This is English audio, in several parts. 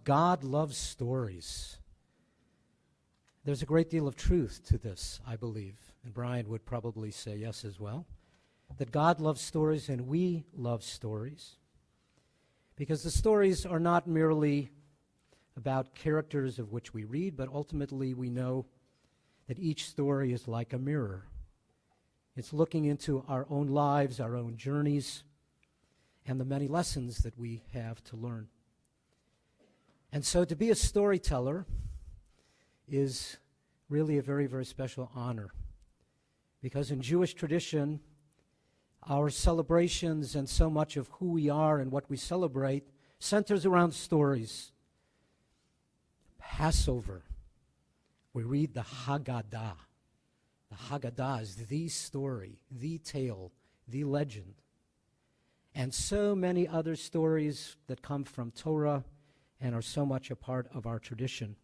God loves stories. There's a great deal of truth to this, I believe, and Brian would probably say yes as well, that God loves stories and we love stories, because the stories are not merely about characters of which we read, but ultimately we know that each story is like a mirror. It's looking into our own lives, our own journeys, and the many lessons that we have to learn. And so to be a storyteller is really a very, very special honor, because in Jewish tradition, our celebrations and so much of who we are and what we celebrate centers around stories. Passover, we read the Haggadah. The Haggadah is the story, the tale, the legend. And so many other stories that come from Torah and are so much a part of our tradition.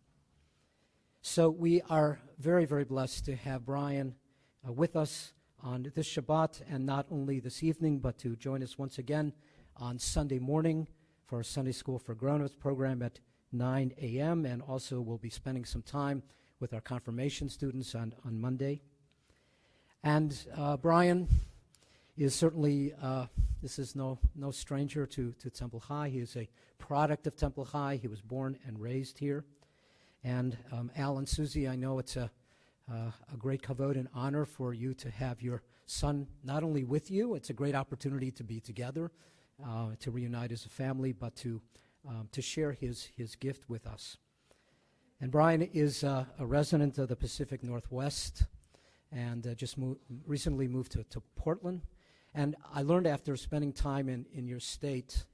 So we are very, very blessed to have Brian with us on this Shabbat, and not only this evening, but to join us once again on Sunday morning for our Sunday School for Grown-ups program at 9 a.m., and also we'll be spending some time with our confirmation students on Monday. And Brian is certainly, this is no stranger to Temple High. He is a product of Temple High. He was born and raised here. And Al and Susie, I know it's a great kavod and honor for you to have your son not only with you, it's a great opportunity to be together, to reunite as a family, but to share his gift with us. And Brian is a resident of the Pacific Northwest and just recently moved to Portland. And I learned after spending time in your state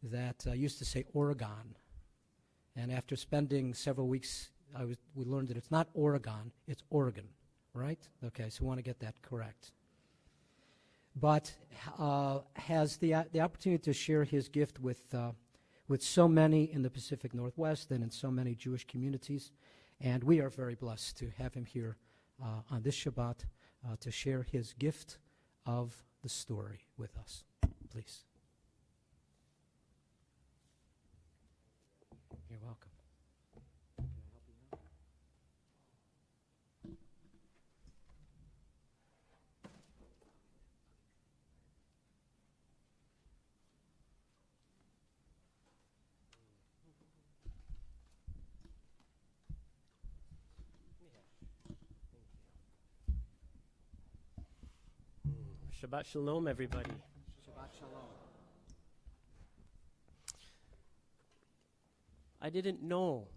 that I used to say Oregon. And after spending several weeks, we learned that it's not Oregon, it's Oregon, right? Okay, so we want to get that correct. But has the opportunity to share his gift with so many in the Pacific Northwest and in so many Jewish communities. And we are very blessed to have him here on this Shabbat to share his gift of the story with us. Please. You're welcome. Can I help you out? Shabbat Shalom, everybody. Shabbat Shalom. I didn't know.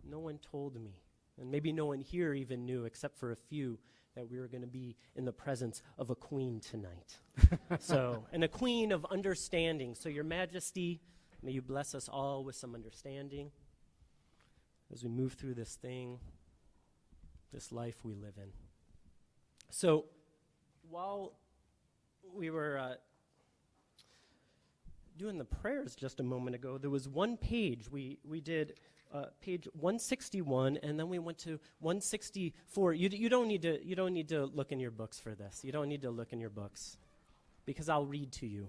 No one told me. And maybe no one here even knew, except for a few, that we were going to be in the presence of a queen tonight. And a queen of understanding. So Your Majesty, may you bless us all with some understanding as we move through this thing, this life we live in. So while we were doing the prayers just a moment ago, there was one page. We did page 161, and then we went to 164. You don't need to look in your books for this. You don't need to look in your books, because I'll read to you.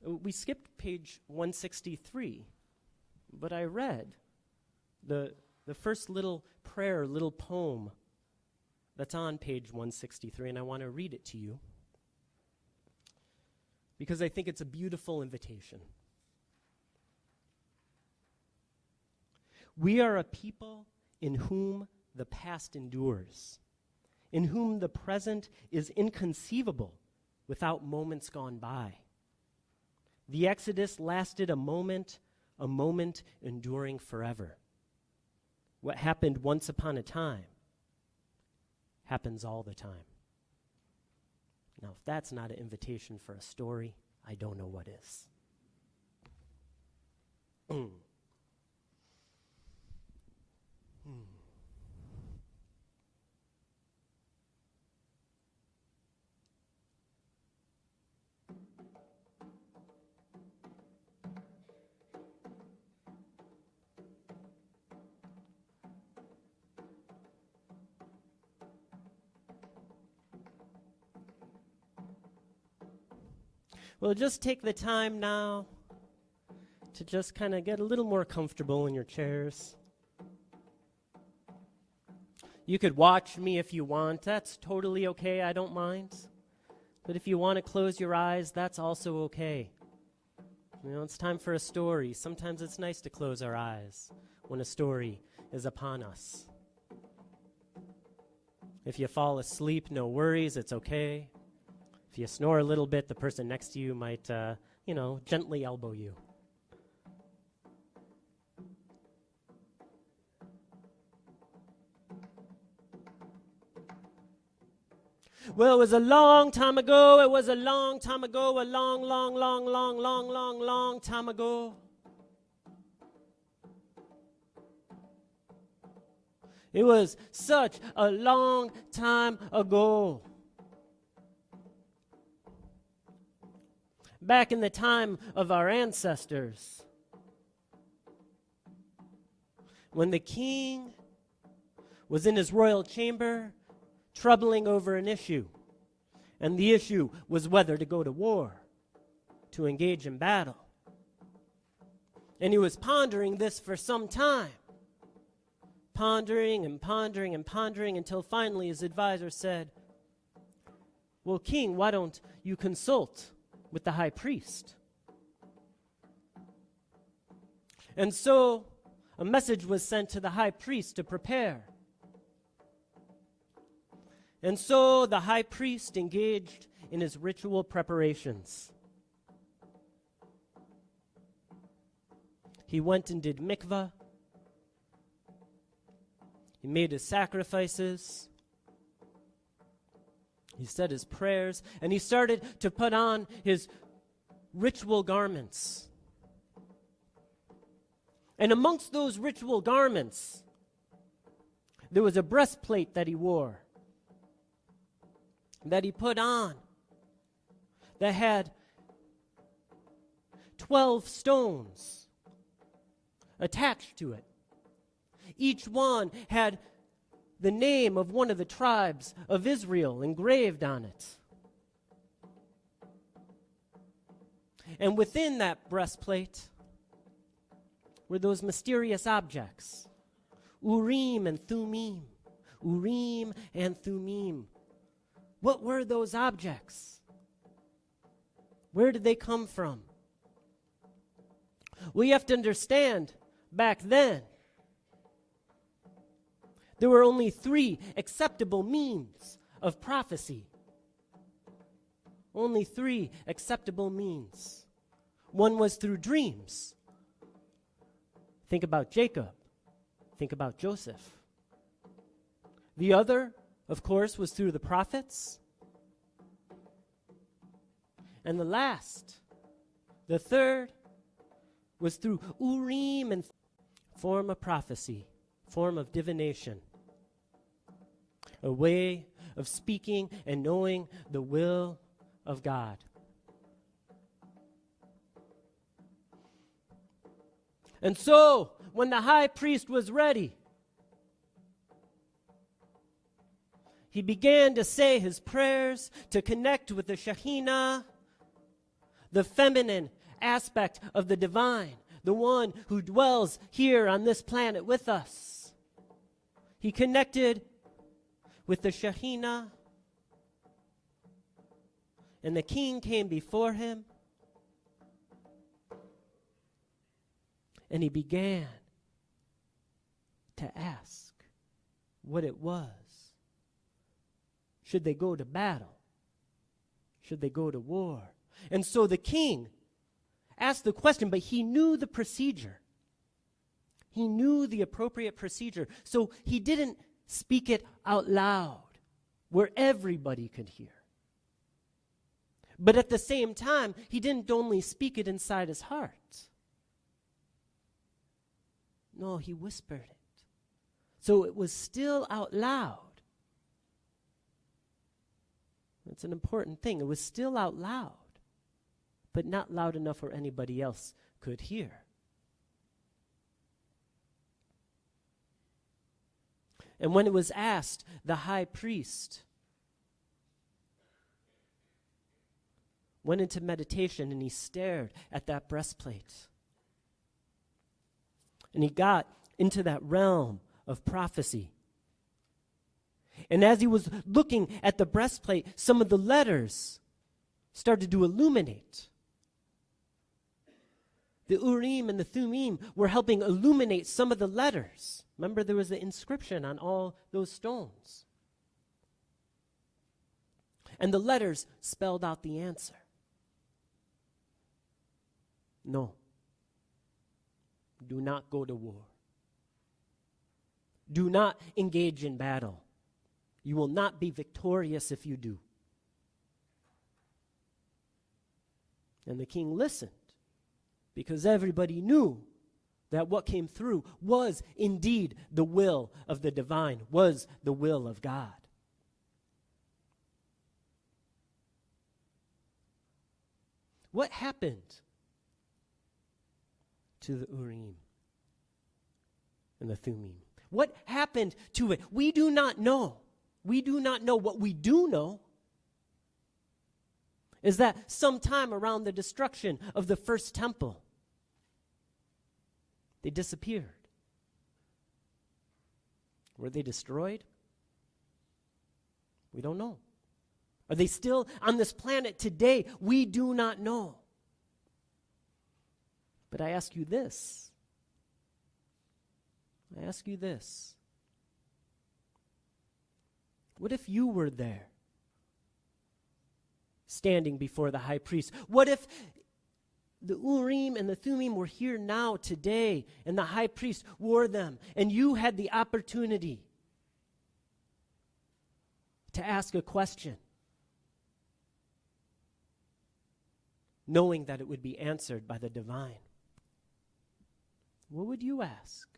We skipped page 163, but I read the first little prayer, little poem that's on page 163, and I want to read it to you, because I think it's a beautiful invitation. We are a people in whom the past endures, in whom the present is inconceivable without moments gone by. The Exodus lasted a moment enduring forever. What happened once upon a time happens all the time. Now, if that's not an invitation for a story, I don't know what is. We'll just take the time now to just kind of get a little more comfortable in your chairs. You could watch me if you want. That's totally okay. I don't mind. But if you want to close your eyes, that's also okay. You know, it's time for a story. Sometimes it's nice to close our eyes when a story is upon us. If you fall asleep, no worries, it's okay. If you snore a little bit, the person next to you might, gently elbow you. Well, it was a long time ago. It was a long time ago. A long, long, long, long, long, long, long time ago. It was such a long time ago. Back in the time of our ancestors, when the king was in his royal chamber, troubling over an issue. And the issue was whether to go to war, to engage in battle. And he was pondering this for some time. Pondering and pondering and pondering until finally his advisor said, "Well, king, why don't you consult with the high priest?" And so a message was sent to the high priest to prepare. And so the high priest engaged in his ritual preparations. He went and did mikvah. He made his sacrifices. He said his prayers, and he started to put on his ritual garments. And amongst those ritual garments, there was a breastplate that he wore, that he put on, that had 12 stones attached to it. Each one had the name of one of the tribes of Israel engraved on it. And within that breastplate were those mysterious objects, Urim and Thummim. Urim and Thummim. What were those objects? Where did they come from? Well, you have to understand, back then, there were only 3 acceptable means of prophecy. Only 3 acceptable means. One was through dreams. Think about Jacob. Think about Joseph. The other, of course, was through the prophets. And the third, was through Urim and form of prophecy, form of divination. A way of speaking and knowing the will of God. And so, when the high priest was ready, he began to say his prayers to connect with the Shekhinah, the feminine aspect of the divine, the one who dwells here on this planet with us. He connected with the Shekhinah, and the king came before him, and he began to ask what it was. Should they go to battle? Should they go to war? And so the king asked the question, but he knew the procedure. He knew the appropriate procedure. So he didn't speak it out loud where everybody could hear. But at the same time, he didn't only speak it inside his heart. No, he whispered it. So it was still out loud. That's an important thing. It was still out loud, but not loud enough where anybody else could hear. And when it was asked, the high priest went into meditation and he stared at that breastplate. And he got into that realm of prophecy. And as he was looking at the breastplate, some of the letters started to illuminate. The Urim and the Thummim were helping illuminate some of the letters. Remember, there was an inscription on all those stones. And the letters spelled out the answer. No. Do not go to war. Do not engage in battle. You will not be victorious if you do. And the king listened, because everybody knew that what came through was indeed the will of the divine, was the will of God. What happened to the Urim and the Thummim? What happened to it? We do not know. We do not know. What we do know is that sometime around the destruction of the first temple, they disappeared. Were they destroyed? We don't know. Are they still on this planet today? We do not know. But I ask you this. What if you were there, standing before the high priest? What if the Urim and the Thummim were here now, today, and the high priest wore them, and you had the opportunity to ask a question, knowing that it would be answered by the divine? What would you ask?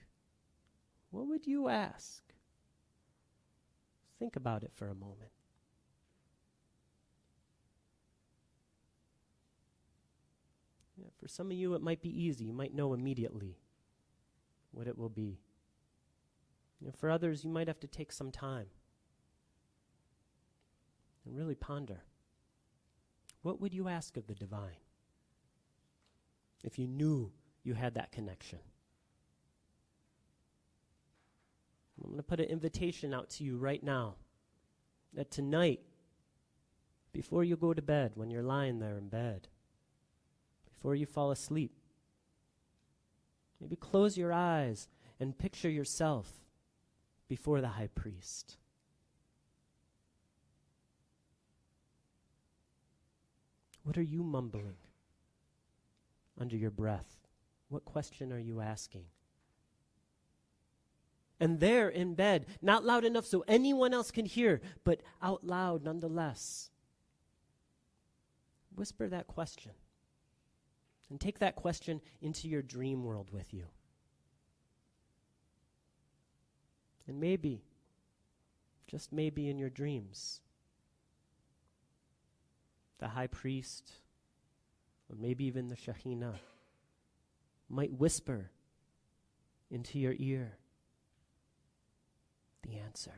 What would you ask? Think about it for a moment. Yeah, for some of you, it might be easy. You might know immediately what it will be. For others, you might have to take some time and really ponder. What would you ask of the divine if you knew you had that connection? I'm going to put an invitation out to you right now that tonight, before you go to bed, when you're lying there in bed, before you fall asleep, maybe close your eyes and picture yourself before the high priest. What are you mumbling under your breath? What question are you asking? And there in bed, not loud enough so anyone else can hear, but out loud nonetheless, whisper that question. And take that question into your dream world with you. And maybe, just maybe in your dreams, the high priest, or maybe even the Shekhinah, might whisper into your ear the answer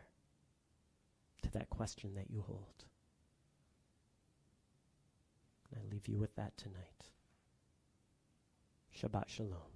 to that question that you hold. And I leave you with that tonight. Shabbat Shalom.